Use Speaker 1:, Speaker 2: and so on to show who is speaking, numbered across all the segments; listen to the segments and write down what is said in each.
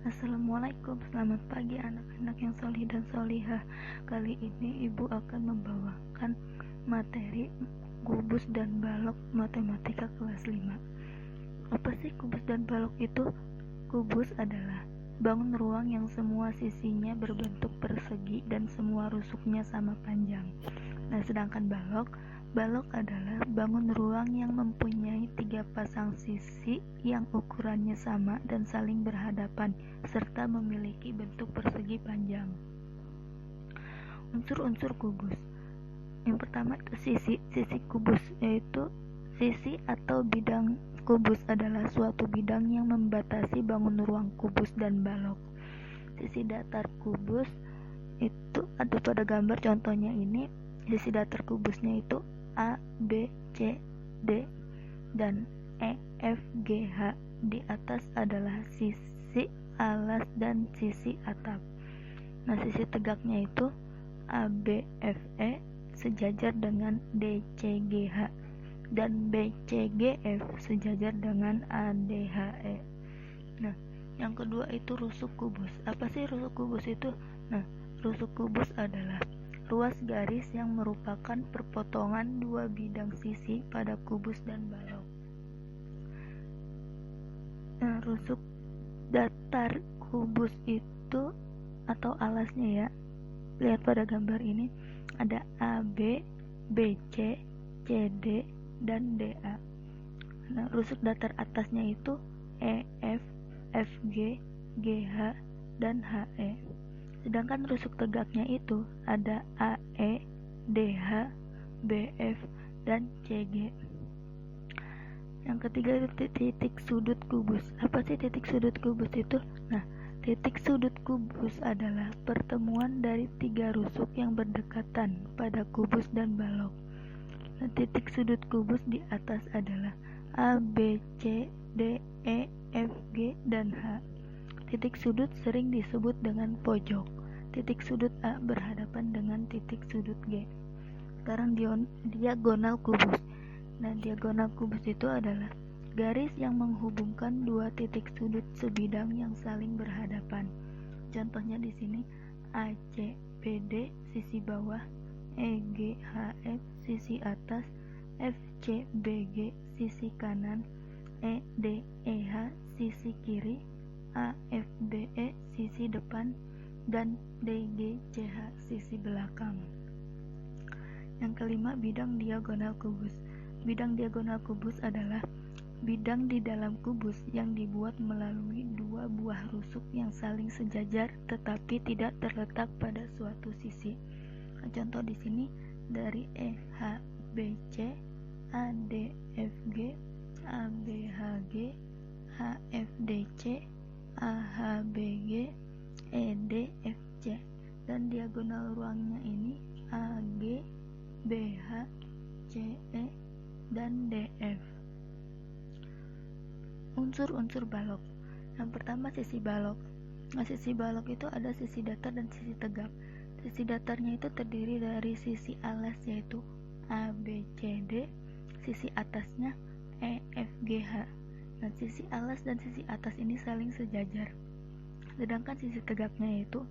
Speaker 1: Assalamualaikum, selamat pagi anak-anak yang solih dan solihah. Kali ini ibu akan membawakan materi kubus dan balok matematika kelas 5. Apa sih kubus dan balok itu? Kubus adalah bangun ruang yang semua sisinya berbentuk persegi dan semua rusuknya sama panjang. Nah, sedangkan balok adalah bangun ruang yang mempunyai 3 pasang sisi yang ukurannya sama dan saling berhadapan, serta memiliki bentuk persegi panjang. Unsur-unsur kubus. Yang pertama itu sisi kubus, yaitu sisi atau bidang kubus adalah suatu bidang yang membatasi bangun ruang kubus dan balok. Sisi datar kubus itu ada pada gambar contohnya ini. Sisi datar kubusnya itu A, B, C, D, dan E, F, G, H. Di atas adalah sisi alas dan sisi atap. Nah, sisi tegaknya itu A, B, F, E sejajar dengan D, C, G, H, dan B, C, G, F sejajar dengan A, D, H, E. Nah, yang kedua itu rusuk kubus. Apa sih rusuk kubus itu? Nah, rusuk kubus adalah ruas garis yang merupakan perpotongan dua bidang sisi pada kubus dan balok. Nah, rusuk datar kubus itu atau alasnya ya, lihat pada gambar ini ada AB, BC, CD, dan DA. Nah, rusuk datar atasnya itu EF, FG, GH, dan HE. Sedangkan rusuk tegaknya itu ada AE, DH, BF, dan CG. Yang ketiga itu titik sudut kubus. Apa sih titik sudut kubus itu? Nah, titik sudut kubus adalah pertemuan dari 3 rusuk yang berdekatan pada kubus dan balok. Nah, titik sudut kubus di atas adalah A, B, C, D, E, F, G, dan H. Titik sudut sering disebut dengan pojok. Titik sudut A berhadapan dengan titik sudut G. Sekarang diagonal kubus. Nah, diagonal kubus itu adalah garis yang menghubungkan dua titik sudut sebidang yang saling berhadapan. Contohnya di sini AC, BD sisi bawah, EG, HF sisi atas, FC, BG sisi kanan, ED, EH sisi kiri, AFBE sisi depan, dan DGCH sisi belakang. Yang kelima, bidang diagonal kubus. Bidang diagonal kubus adalah bidang di dalam kubus yang dibuat melalui 2 buah rusuk yang saling sejajar tetapi tidak terletak pada suatu sisi. Contoh di sini dari EHBC, ADFG, ABHG, HFDC, AHBG, EDFC, dan diagonal ruangnya ini AG, BH, CE, dan DF. Unsur-unsur balok. Yang pertama sisi balok. Nah, sisi balok itu ada sisi datar dan sisi tegak. Sisi datarnya itu terdiri dari sisi alas yaitu ABCD, sisi atasnya EFGH. Nah, sisi alas dan sisi atas ini saling sejajar. Sedangkan sisi tegaknya yaitu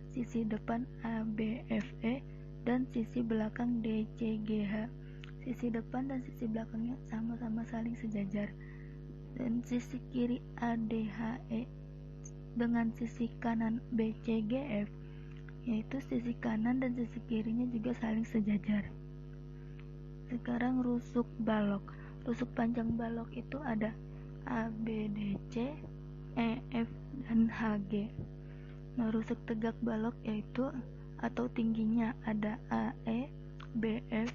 Speaker 1: sisi depan ABFE dan sisi belakang DCGH. Sisi depan dan sisi belakangnya sama-sama saling sejajar. Dan sisi kiri ADHE dengan sisi kanan BCGF, yaitu sisi kanan dan sisi kirinya juga saling sejajar. Sekarang rusuk balok. Rusuk panjang balok itu ada ABDC, EF, dan HG. Nah, rusuk tegak balok yaitu atau tingginya ada AE, BF,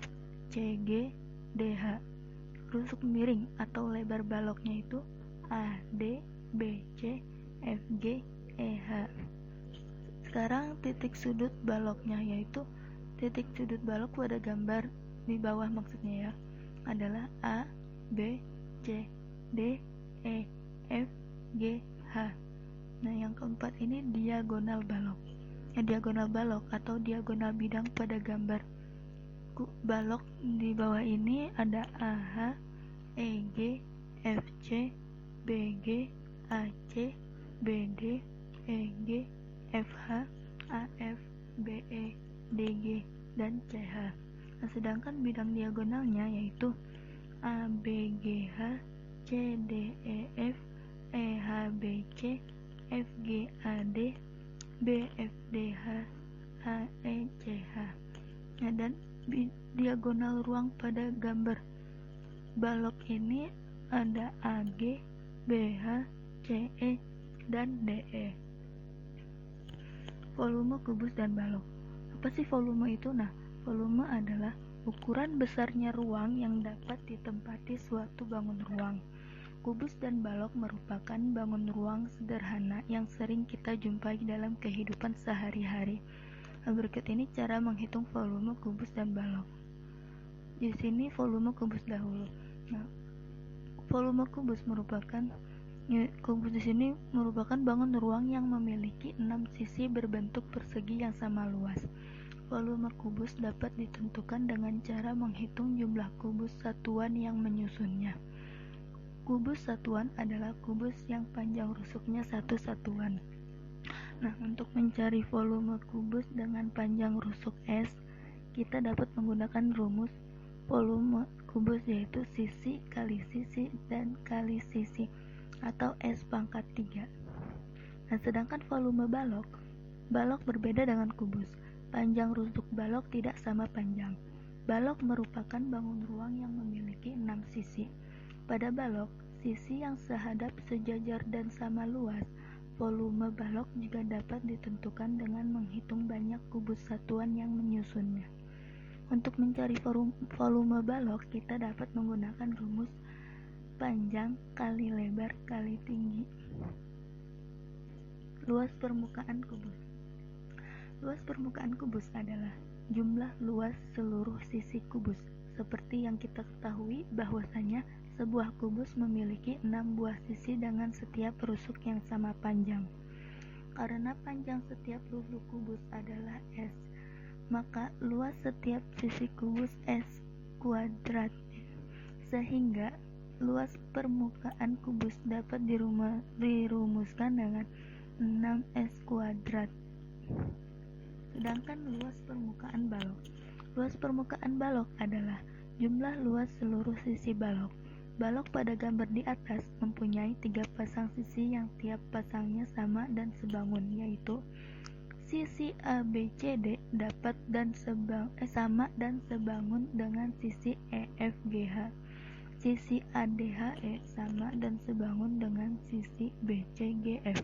Speaker 1: CG, DH. Rusuk miring atau lebar baloknya itu AD, BC, FG, EH. Sekarang titik sudut baloknya, yaitu titik sudut balok pada gambar di bawah maksudnya ya, adalah A, B, C, D, E, F, G, H. Nah, yang keempat ini diagonal balok. Diagonal balok atau diagonal bidang pada gambar balok di bawah ini ada AH, EG, FC, BG, AC, BD, EG, FH, AF, BE, DG, dan CH. Nah, sedangkan bidang diagonalnya yaitu ABGH, CDEF, EHBC, FGAD, BFDH, HECH. Nah, dan diagonal ruang pada gambar balok ini ada AG, BH, CE, dan DE. Volume kubus dan balok. Apa sih volume itu? Nah, volume adalah ukuran besarnya ruang yang dapat ditempati suatu bangun ruang. Kubus dan balok merupakan bangun ruang sederhana yang sering kita jumpai dalam kehidupan sehari-hari. Berikut ini cara menghitung volume kubus dan balok. Di sini volume kubus dahulu. Nah, volume kubus di sini merupakan bangun ruang yang memiliki 6 sisi berbentuk persegi yang sama luas. Volume kubus dapat ditentukan dengan cara menghitung jumlah kubus satuan yang menyusunnya. Kubus satuan adalah kubus yang panjang rusuknya 1 satuan. Nah, untuk mencari volume kubus dengan panjang rusuk S, kita dapat menggunakan rumus volume kubus, yaitu sisi kali sisi dan kali sisi, atau S pangkat 3. Nah, sedangkan volume balok berbeda dengan kubus. Panjang rusuk balok tidak sama panjang. Balok merupakan bangun ruang yang memiliki 6 sisi. Pada balok, sisi yang sehadap, sejajar, dan sama luas. Volume balok juga dapat ditentukan dengan menghitung banyak kubus satuan yang menyusunnya. Untuk mencari volume balok, kita dapat menggunakan rumus panjang kali lebar kali tinggi. Luas permukaan kubus. Luas permukaan kubus adalah jumlah luas seluruh sisi kubus. Seperti yang kita ketahui bahwasanya sebuah kubus memiliki 6 buah sisi dengan setiap rusuk yang sama panjang. Karena panjang setiap rusuk kubus adalah S, maka luas setiap sisi kubus S kuadrat. Sehingga luas permukaan kubus dapat dirumuskan dengan 6S kuadrat. Sedangkan luas permukaan balok. Luas permukaan balok adalah jumlah luas seluruh sisi balok. Balok pada gambar di atas mempunyai 3 pasang sisi yang tiap pasangnya sama dan sebangun, yaitu sisi ABCD dapat sama dan sebangun dengan sisi EFGH. Sisi ADHE sama dan sebangun dengan sisi BCGF.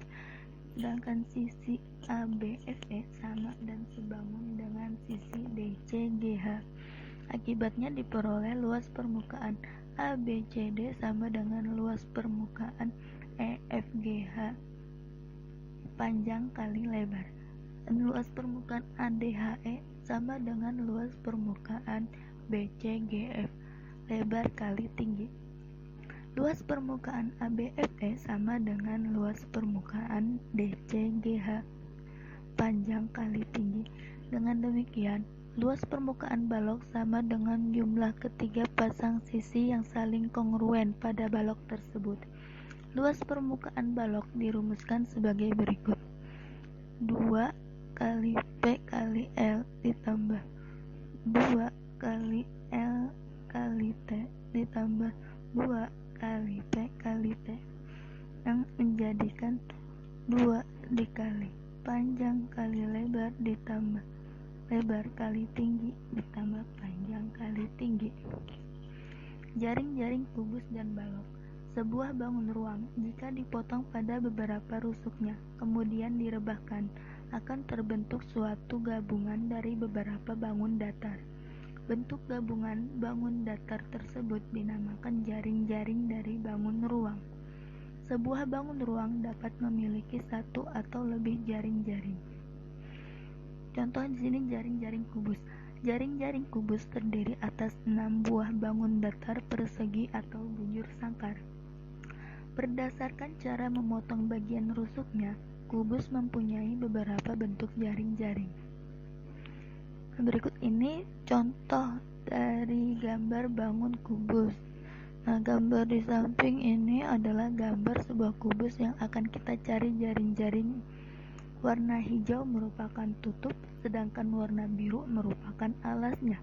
Speaker 1: Sedangkan sisi ABFE sama dan sebangun dengan sisi DCGH. Akibatnya diperoleh luas permukaan ABCD sama dengan luas permukaan EFGH panjang kali lebar. Dan luas permukaan ADHE sama dengan luas permukaan BCGF lebar kali tinggi. Luas permukaan ABFE sama dengan luas permukaan DCGH panjang kali tinggi. Dengan demikian, luas permukaan balok sama dengan jumlah ketiga pasang sisi yang saling kongruen pada balok tersebut. Luas permukaan balok dirumuskan sebagai berikut: 2 kali P kali L ditambah 2 kali L kali T ditambah 2 kali P kali T, yang menjadikan 2 dikali panjang kali lebar ditambah lebar kali tinggi ditambah panjang kali tinggi. Jaring-jaring kubus dan balok. Sebuah bangun ruang jika dipotong pada beberapa rusuknya kemudian direbahkan, akan terbentuk suatu gabungan dari beberapa bangun datar. Bentuk gabungan bangun datar tersebut dinamakan jaring-jaring dari bangun ruang. Sebuah bangun ruang dapat memiliki satu atau lebih jaring-jaring. Contoh di sini jaring-jaring kubus. Jaring-jaring kubus terdiri atas 6 buah bangun datar persegi atau bujur sangkar. Berdasarkan cara memotong bagian rusuknya, kubus mempunyai beberapa bentuk jaring-jaring. Berikut ini contoh dari gambar bangun kubus. Nah, gambar di samping ini adalah gambar sebuah kubus yang akan kita cari jaring-jaring Warna hijau merupakan tutup, sedangkan warna biru merupakan alasnya.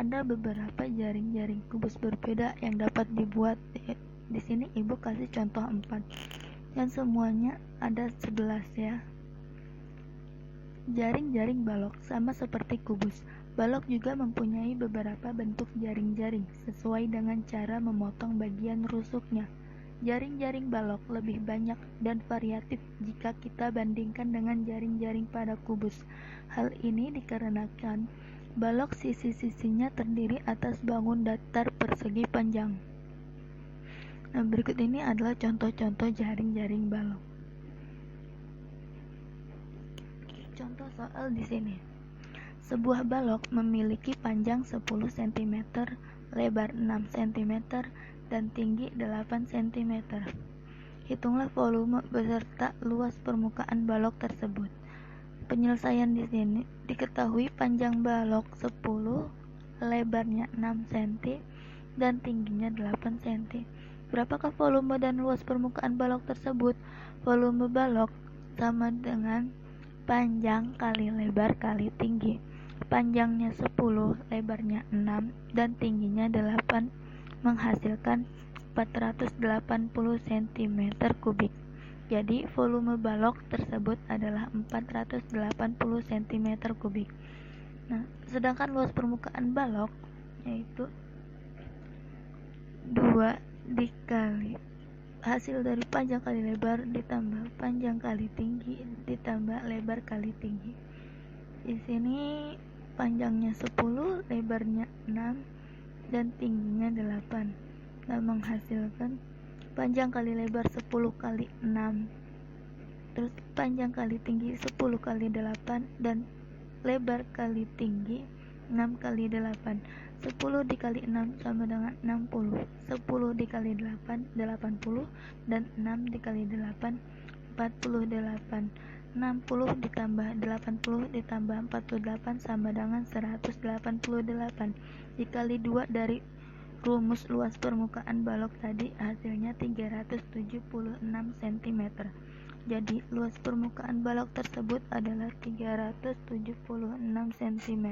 Speaker 1: Ada beberapa jaring-jaring kubus berbeda yang dapat dibuat. Di sini ibu kasih contoh 4. Dan semuanya ada 11 ya. Jaring-jaring balok sama seperti kubus. Balok juga mempunyai beberapa bentuk jaring-jaring sesuai dengan cara memotong bagian rusuknya. Jaring-jaring balok lebih banyak dan variatif jika kita bandingkan dengan jaring-jaring pada kubus. Hal ini dikarenakan balok sisi-sisinya terdiri atas bangun datar persegi panjang. Nah, berikut ini adalah contoh-contoh jaring-jaring balok. Contoh soal di sini. Sebuah balok memiliki panjang 10 cm, lebar 6 cm, dan tinggi 8 cm. Hitunglah volume beserta luas permukaan balok tersebut. Penyelesaian di sini diketahui panjang balok 10, lebarnya 6 cm, dan tingginya 8 cm. Berapakah volume dan luas permukaan balok tersebut? Volume balok sama dengan panjang kali lebar kali tinggi. Panjangnya 10, lebarnya 6, dan tingginya 8 menghasilkan 480 cm kubik. Jadi volume balok tersebut adalah 480 cm kubik. Nah, sedangkan luas permukaan balok yaitu 2 dikali hasil dari panjang kali lebar ditambah panjang kali tinggi ditambah lebar kali tinggi. Di sini panjangnya 10, lebarnya 6, dan tingginya 8. Nah, menghasilkan panjang kali lebar 10 kali 6, terus panjang kali tinggi 10 kali 8, dan lebar kali tinggi 6 kali 8. 10 dikali 6 sama dengan 60. 10 dikali 8 80, dan 6 dikali 8 48. 60 ditambah 80 ditambah 48 sama dengan 188. Dikali 2 dari rumus luas permukaan balok tadi, hasilnya 376 cm. Jadi luas permukaan balok tersebut adalah 376 cm.